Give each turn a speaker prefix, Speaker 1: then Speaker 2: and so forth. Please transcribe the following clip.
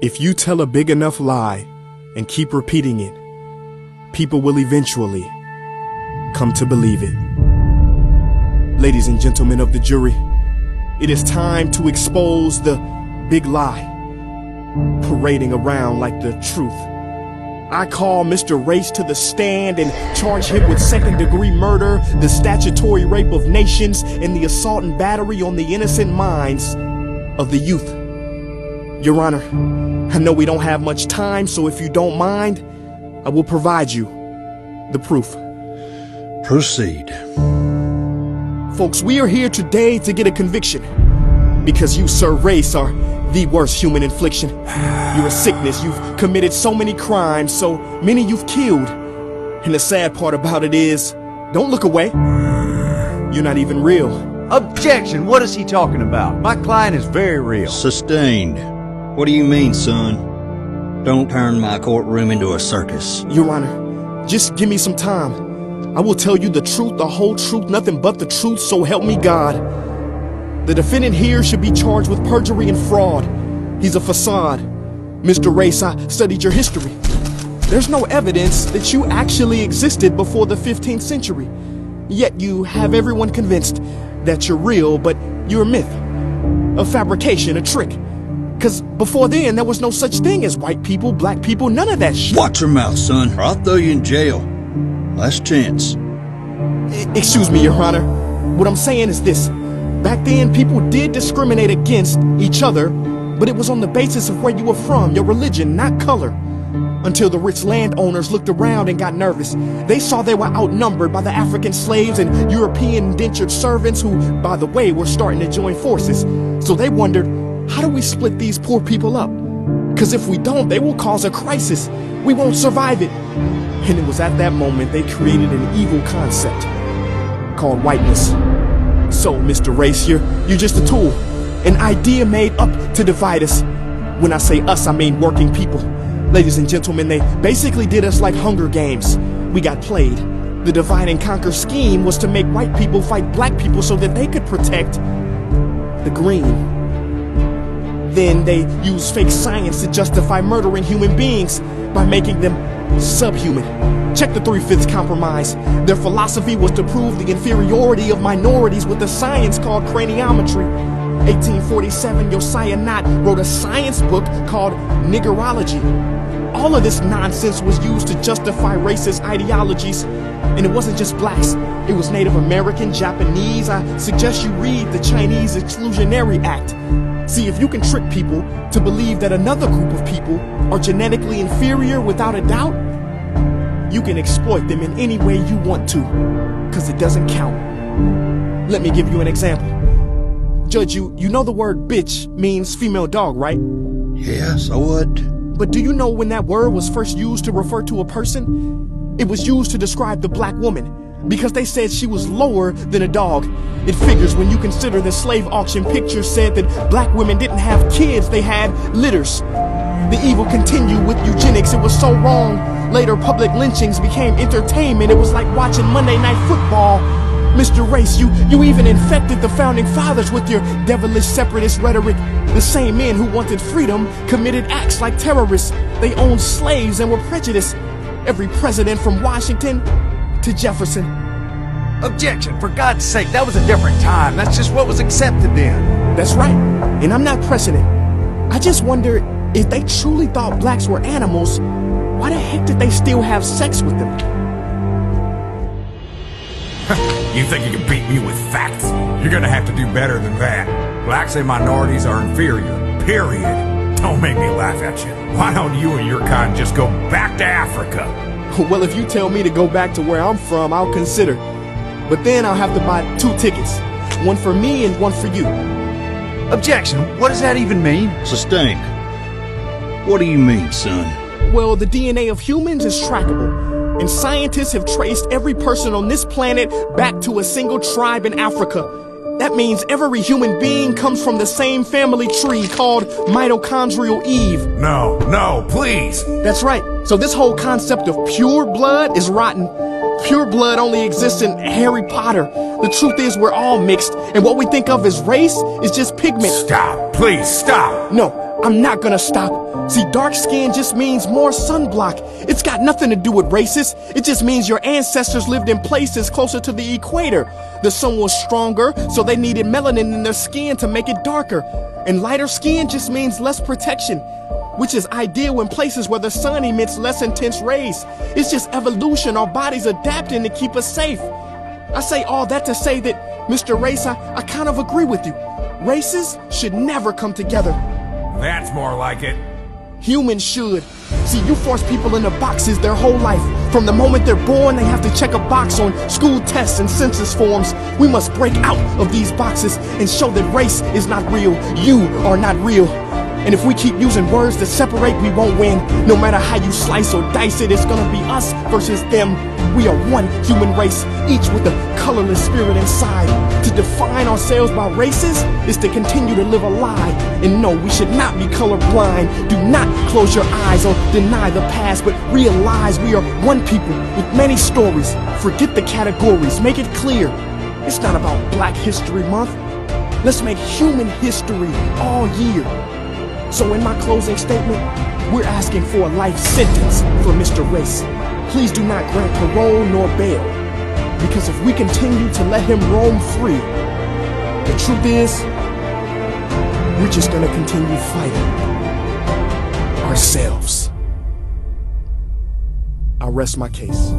Speaker 1: If you tell a big enough lie and keep repeating it, people will eventually come to believe it. Ladies and gentlemen of the jury, it is time to expose the big lie parading around like the truth. I call Mr. Race to the stand and charge him with second-degree murder, the statutory rape of nations, and the assault and battery on the innocent minds of the youth. Your Honor, I know we don't have much time, so if you don't mind, I will provide you the proof.
Speaker 2: Proceed.
Speaker 1: Folks, we are here today to get a conviction because you, Sir Race, are the worst human infliction. You're a sickness. You've committed so many crimes, so many you've killed. And the sad part about it is, don't look away. You're not even real.
Speaker 3: Objection! What is he talking about? My client is very real.
Speaker 2: Sustained. What do you mean, son? Don't turn my courtroom into a circus.
Speaker 1: Your Honor, just give me some time. I will tell you the truth, the whole truth, nothing but the truth, so help me God. The defendant here should be charged with perjury and fraud. He's a facade. Mr. Race, I studied your history. There's no evidence that you actually existed before the 15th century. Yet you have everyone convinced that you're real, but you're a myth, a fabrication, a trick. Because before then, there was no such thing as white people, black people, none of that shit.
Speaker 2: Watch your mouth, son, or I'll throw you in jail. Last chance.
Speaker 1: Excuse me, Your Honor. What I'm saying is this. Back then, people did discriminate against each other, but it was on the basis of where you were from, your religion, not color. Until the rich landowners looked around and got nervous. They saw they were outnumbered by the African slaves and European indentured servants who, by the way, were starting to join forces. So they wondered, how do we split these poor people up? Because if we don't, they will cause a crisis. We won't survive it. And it was at that moment they created an evil concept called whiteness. So, Mr. Race, you're just a tool, an idea made up to divide us. When I say us, I mean working people. Ladies and gentlemen, they basically did us like Hunger Games. We got played. The divide and conquer scheme was to make white people fight black people so that they could protect the green. Then they used fake science to justify murdering human beings by making them subhuman. Check the 3/5 compromise. Their philosophy was to prove the inferiority of minorities with a science called craniometry. 1847, Josiah Nott wrote a science book called Niggerology. All of this nonsense was used to justify racist ideologies. And it wasn't just blacks. It was Native American, Japanese. I suggest you read the Chinese Exclusionary Act. See, if you can trick people to believe that another group of people are genetically inferior without a doubt, you can exploit them in any way you want to, because it doesn't count. Let me give you an example. Judge, you know the word bitch means female dog, right?
Speaker 2: Yeah, so what?
Speaker 1: But do you know when that word was first used to refer to a person? It was used to describe the black woman, because they said she was lower than a dog. It figures when you consider the slave auction picture said that black women didn't have kids, they had litters. The evil continued with eugenics, it was so wrong. Later, public lynchings became entertainment. It was like watching Monday Night Football. Mr. Race, you even infected the founding fathers with your devilish separatist rhetoric. The same men who wanted freedom committed acts like terrorists. They owned slaves and were prejudiced. Every president from Washington to Jefferson.
Speaker 3: Objection! For God's sake, that was a different time. That's just what was accepted then.
Speaker 1: That's right. And I'm not pressing it. I just wonder if they truly thought blacks were animals, why the heck did they still have sex with them?
Speaker 4: You think you can beat me with facts? You're gonna have to do better than that. Blacks and minorities are inferior, period. Don't make me laugh at you. Why don't you and your kind just go back to Africa?
Speaker 1: Well, if you tell me to go back to where I'm from, I'll consider. But then I'll have to buy 2 tickets. One for me and one for you.
Speaker 3: Objection! What does that even mean?
Speaker 2: Sustained. What do you mean, son?
Speaker 1: Well, the DNA of humans is trackable, and scientists have traced every person on this planet back to a single tribe in Africa. That means every human being comes from the same family tree called mitochondrial Eve.
Speaker 4: No, please!
Speaker 1: That's right. So this whole concept of pure blood is rotten. Pure blood only exists in Harry Potter. The truth is we're all mixed, and what we think of as race is just pigment.
Speaker 4: Stop, please, stop!
Speaker 1: No, I'm not gonna stop. See, dark skin just means more sunblock. It's got nothing to do with racist. It just means your ancestors lived in places closer to the equator. The sun was stronger, so they needed melanin in their skin to make it darker. And lighter skin just means less protection, which is ideal in places where the sun emits less intense rays. It's just evolution, our bodies adapting to keep us safe. I say all that to say that, Mr. Race, I kind of agree with you. Races should never come together.
Speaker 4: That's more like it.
Speaker 1: Humans should. See, you force people into boxes their whole life. From the moment they're born, they have to check a box on school tests and census forms. We must break out of these boxes and show that race is not real. You are not real. And if we keep using words to separate, we won't win. No matter how you slice or dice it, it's gonna be us versus them. We are one human race, each with a colorless spirit inside. To define ourselves by races is to continue to live a lie. And no, we should not be colorblind. Do not close your eyes or deny the past, but realize we are one people with many stories. Forget the categories, make it clear. It's not about Black History Month. Let's make human history all year. So in my closing statement, we're asking for a life sentence for Mr. Race. Please do not grant parole nor bail, because if we continue to let him roam free, the truth is, we're just gonna continue fighting ourselves. I'll rest my case.